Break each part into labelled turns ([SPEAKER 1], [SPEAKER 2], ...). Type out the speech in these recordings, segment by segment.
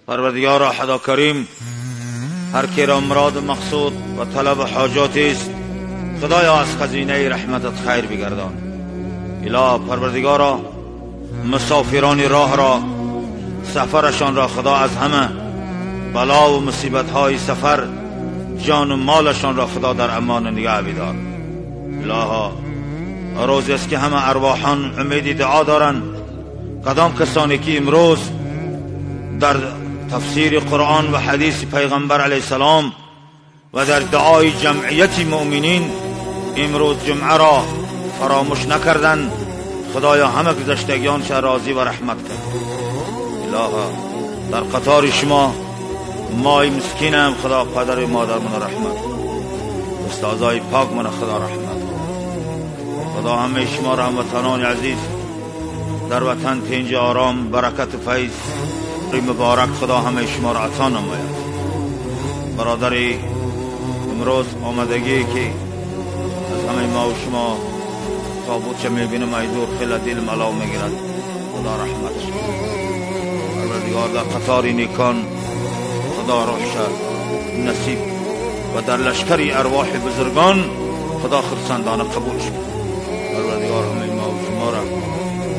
[SPEAKER 1] پروردگارا خدا کریم هر کی را مراد و مقصود و طلب حاجاتی است خدایا از خزینه رحمتت خیر بگردان. اله پروردگارا مسافران راه را سفرشان را خدا از همه بلا و مصیبت های سفر جان و مالشان را خدا در امان نگه بدار. الها روزی است که همه ارواحان امید دعا دارند. کدام کسانی که امروز در تفسیر قرآن و حدیث پیغمبر علیه السلام و در دعای جمعیت مؤمنین امروز جمعه را فراموش نکردند خدایا همه گذشتگیان را راضی و رحمت کن. الها در قطار شما مای مسکینم خدا پدر مادر من رحمت کن، استادای پاک من خدا رحمت کن. خدا همه شما را هموطنان عزیز در وطن تنج آرام برکت و فیض مبارک خدا همه شما را عطا نماید. برادری امروز آمدگی که از همه ما و شما تابوت چه میبینم ای دور خیلی دل ملاو میگیرد خدا رحمتش کن. پروردگار در قطار نیکان خدا روحش نصیب و در لشکری ارواح بزرگان خدا خرسندانه قبول شد. پروردگار همه ما و شما را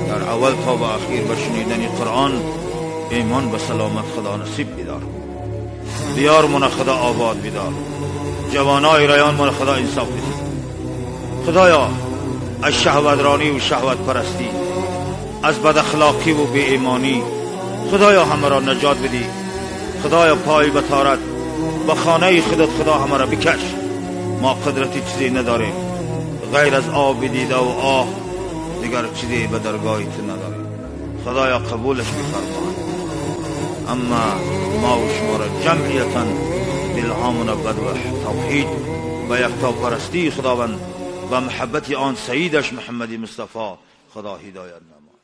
[SPEAKER 1] در اول تا به اخیر به شنیدن قرآن ایمان به سلامت خدا نصیب بدار. دیار من خدا آباد بدار، جوانای رایان من خدا انصاف بدار. خدایا از شهوترانی و شهوت پرستی، از بد اخلاقی و بی ایمانی خدایا همه را نجات بدی. خدایا پای بطارت به خانه خودت خدا همه را بکش. ما قدرتی چیزی نداریم غیر از آب دیده و آه، دیگر چیزی به درگاهت نداریم. خدایا قبولش بفرما. اما ما و شما را جمعیتا دلهامون قد و توحید و یکتا پرستی خداوند و محبت آن سیدش محمد مصطفی خدا هدایت نما.